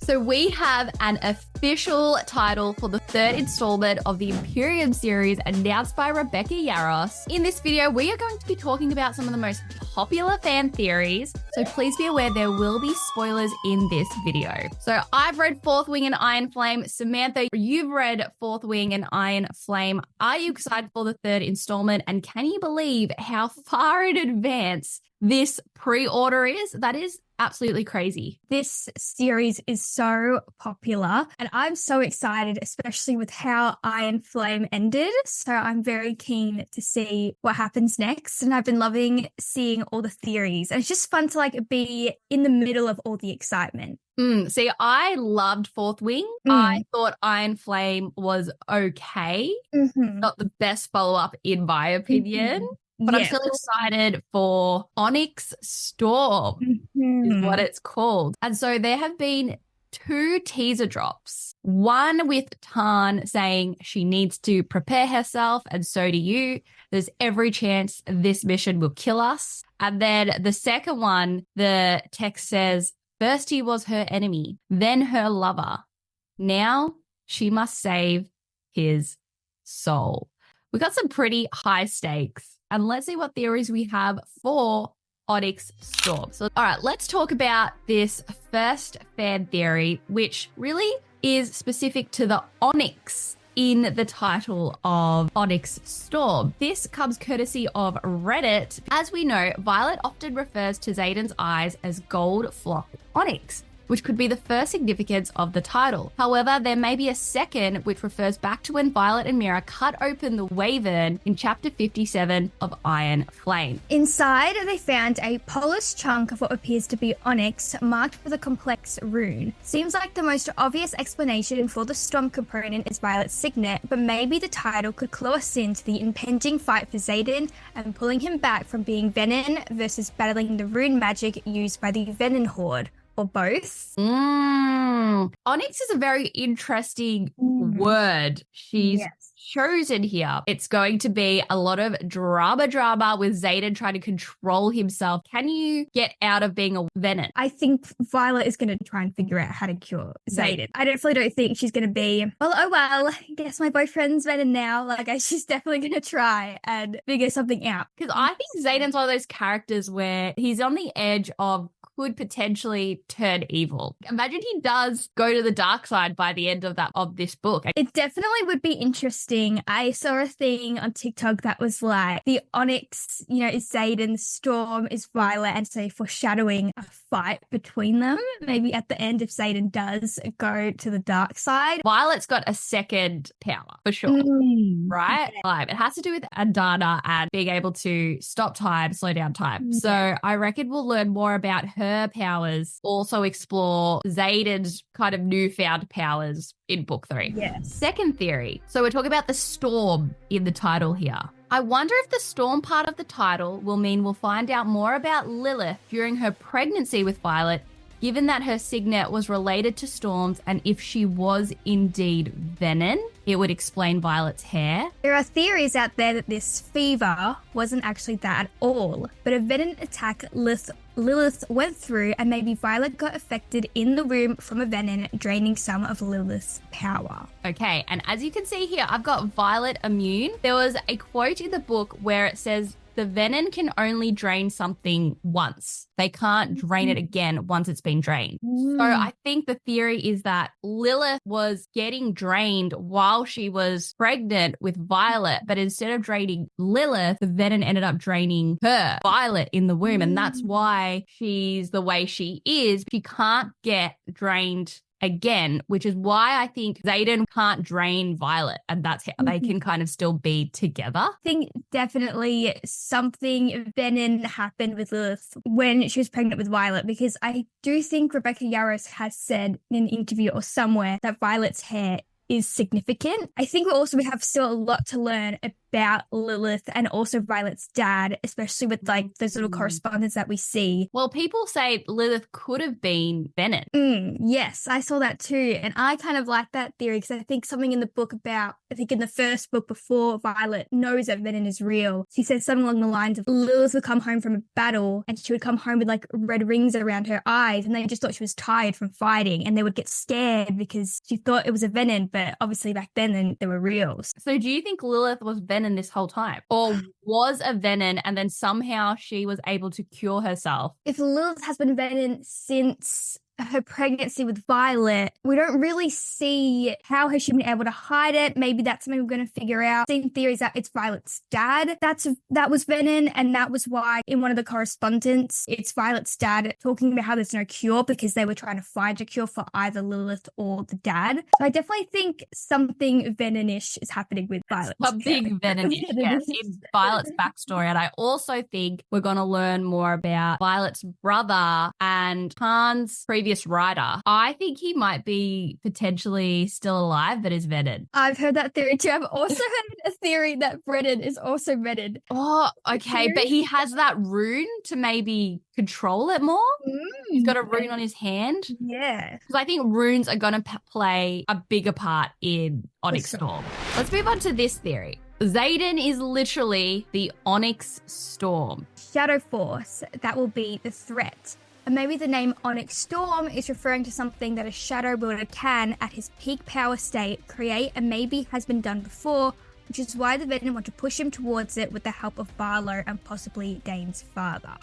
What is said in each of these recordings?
So we have an official title for the third installment of the Empyrean Series announced by Rebecca Yarros. In this video, we are going to be talking about some of the most popular fan theories, so please be aware there will be spoilers in this video. So I've read Fourthwing and Ironflame. Samantha, you've read Fourthwing and Ironflame. Are you excited for the third installment? And can you believe how far in advance this pre-order is? That is absolutely crazy. This series is so popular and I'm so excited, especially with how Ironflame ended. So I'm very keen to see what happens next. And I've been loving seeing all the theories. And it's just fun to be in the middle of all the excitement. See, I loved Fourthwing. I thought Ironflame was okay. Not the best follow-up in my opinion. But I'm still excited for Onyx Storm is what it's called. And so there have been 2 teaser drops. One with Tarn saying she needs to prepare herself, and so do you. There's every chance this mission will kill us. And then the second one, the text says, first he was her enemy, then her lover. Now she must save his soul. We got some pretty high stakes. And let's see what theories we have for Onyx Storm. So, all right, let's talk about this first fan theory, which really is specific to the Onyx in the title of Onyx Storm. This comes courtesy of Reddit. As we know, Violet often refers to Xaden's eyes as gold-flocked onyx, which could be the first significance of the title. However, there may be a second which refers back to when Violet and Mira cut open the wyvern in chapter 57 of Ironflame. Inside, they found a polished chunk of what appears to be onyx marked with a complex rune. Seems like the most obvious explanation for the storm component is Violet's signet, but maybe the title could clue us into the impending fight for Xaden and pulling him back from being venin versus battling the rune magic used by the venin horde. Or both. Onyx is a very interesting word she's chosen here. It's going to be a lot of drama with Xaden trying to control himself. Can you get out of being a venin? I think Violet is going to try and figure out how to cure Xaden. I definitely don't think she's going to be, well, guess my boyfriend's venin now. She's definitely going to try and figure something out. Because I think Xaden's one of those characters where he's on the edge of could potentially turn evil. Imagine he does go to the dark side by the end of this book. It definitely would be interesting. I saw a thing on TikTok that was like the Onyx, is Xaden, Storm is Violet, and so foreshadowing a fight between them. Maybe at the end if Xaden does go to the dark side. Violet's got a second power for sure, right? It has to do with Adana and being able to stop time, slow down time. So I reckon we'll learn more about her powers, also explore Xaden's kind of newfound powers in book 3. Yes. Second theory. So we're talking about the storm in the title here. I wonder if the storm part of the title will mean we'll find out more about Lilith during her pregnancy with Violet, given that her signet was related to Storm's, and if she was indeed venin, it would explain Violet's hair. There are theories out there that this fever wasn't actually that at all, but a venin attack Lilith went through, and maybe Violet got affected in the room from a venin, draining some of Lilith's power. Okay, and as you can see here, I've got Violet immune. There was a quote in the book where it says, the venin can only drain something once. They can't drain it again once it's been drained. So I think the theory is that Lilith was getting drained while she was pregnant with Violet, but instead of draining Lilith, the venin ended up draining her, Violet, in the womb. And that's why she's the way she is. She can't get drained again, which is why I think Xaden can't drain Violet, and that's how they can kind of still be together. I think definitely something venin happened with Lilith when she was pregnant with Violet, because I do think Rebecca Yarros has said in an interview or somewhere that Violet's hair is significant. I think we have still a lot to learn about Lilith and also Violet's dad, especially with like those little correspondence that we see. Well, people say Lilith could have been venin. Yes, I saw that too. And I kind of like that theory because I think something in the book about, I think in the first book before Violet knows that venin is real, she says something along the lines of Lilith would come home from a battle and she would come home with like red rings around her eyes and they just thought she was tired from fighting and they would get scared because she thought it was a venin, but obviously back then they were real. So do you think Lilith was venin this whole time? Or was a venin and then somehow she was able to cure herself? If Lilith has been venin since her pregnancy with Violet, we don't really see how has she been able to hide it. Maybe that's something we're going to figure out. Seeing theories that it's Violet's dad that was venin, and that was why in one of the correspondence it's Violet's dad talking about how there's no cure because they were trying to find a cure for either Lilith or the dad. So I definitely think something venin-ish is happening with Violet. Something venin-ish, yes, in Violet's backstory. And I also think we're going to learn more about Violet's brother and Han's previous writer. I think he might be potentially still alive, but is venin. I've heard that theory too. I've also heard a theory that Brennan is also venin. Oh, okay. But he has that rune to maybe control it more. He's got a rune on his hand. Yeah. Because I think runes are going to play a bigger part in Onyx Storm. Let's move on to this theory. Xaden is literally the Onyx Storm. Shadow Force, that will be the threat. And maybe the name Onyx Storm is referring to something that a shadow builder can, at his peak power state, create and maybe has been done before, which is why the venin want to push him towards it with the help of Barlow and possibly Dane's father.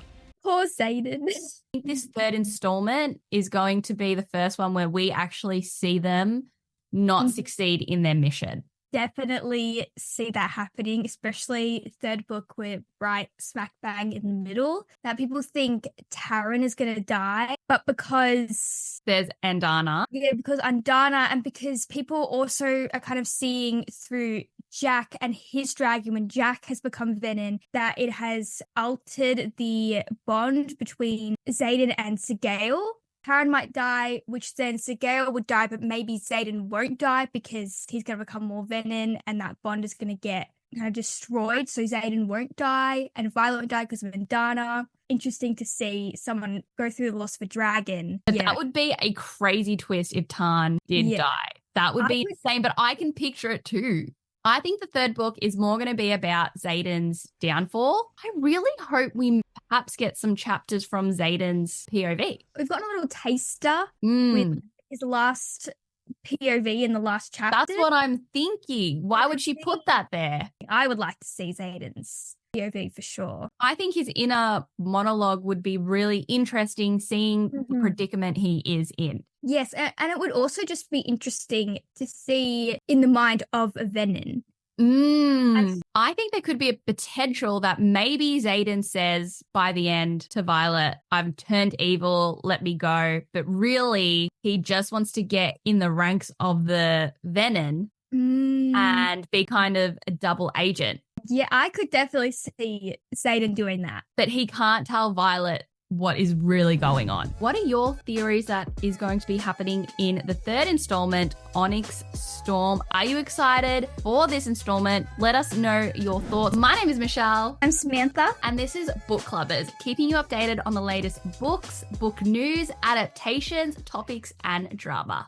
Poor Xaden. I think this third installment is going to be the first one where we actually see them not succeed in their mission. Definitely see that happening, especially third book we're right smack bang in the middle, that people think Taryn is going to die, but because there's Andana. Yeah, because Andana, and because people also are kind of seeing through Jack and his dragon, when Jack has become venin, that it has altered the bond between Xaden and Sigale. Taryn might die, which then Sigale would die, but maybe Xaden won't die because he's going to become more venin and that bond is going to get kind of destroyed. So Xaden won't die and Violet won't die because of Andana. Interesting to see someone go through the loss of a dragon. That would be a crazy twist if Tarn did die. That would be insane, but I can picture it too. I think the third book is more going to be about Xaden's downfall. I really hope we perhaps get some chapters from Xaden's POV. We've got a little taster with his last POV in the last chapter. That's what I'm thinking. Why would she put that there? I would like to see Xaden's POV for sure. I think his inner monologue would be really interesting, seeing the predicament he is in. Yes, and it would also just be interesting to see in the mind of a venin. I think there could be a potential that maybe Xaden says by the end to Violet, I've turned evil, let me go. But really, he just wants to get in the ranks of the venin and be kind of a double agent. Yeah, I could definitely see Xaden doing that. But he can't tell Violet what is really going on. What are your theories that is going to be happening in the third installment, Onyx Storm? Are you excited for this installment? Let us know your thoughts. My name is Michelle. I'm Samantha. And this is Book Clubbers, keeping you updated on the latest books, book news, adaptations, topics, and drama.